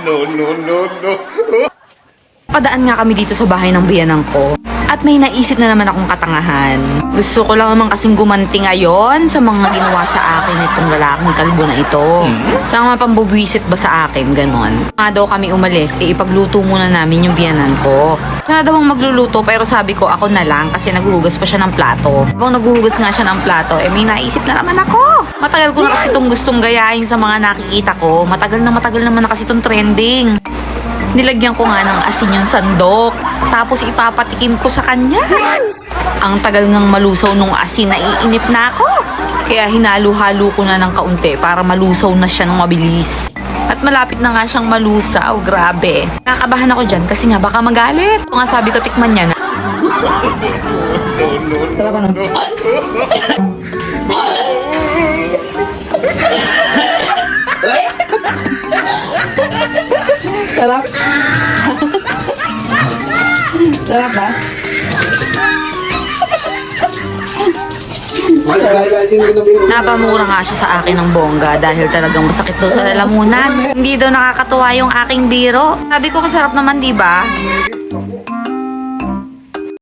No. Padaan nga kami dito sa bahay ng biyanan ko. At may naisip na naman akong katangahan. Gusto ko lang naman kasing gumanti ngayon sa mga ginawa sa akin itong lalaking kalbo na ito. Sa mga pambubwisit ba sa akin, ganon. Nga daw kami umalis, ipagluto muna namin yung biyanan ko. Siya na daw ang magluluto pero sabi ko ako na lang kasi naghuhugas pa siya ng plato. Habang naghuhugas nga siya ng plato, may naisip na naman ako. Matagal ko na kasi itong gustong gayahin sa mga nakikita ko. Matagal naman na kasi itong trending. Nilagyan ko nga ng asin yung sandok. Tapos ipapatikim ko sa kanya. Ang tagal ngang malusaw nung asin, naiinip na ako. Kaya hinalo-halo ko na ng kaunti para malusaw na siya ng mabilis. At malapit na nga siyang malusaw. Grabe. Nakakabahan ako dyan kasi nga baka magalit. Kung nga sabi ko tikman niya na. Sarap na. Sarap. Sarap ba? Napamura nga siya sa akin ng bongga dahil talagang masakit daw sa lalamunan. Hindi daw nakakatuwa yung aking biro. Sabi ko masarap naman, di ba?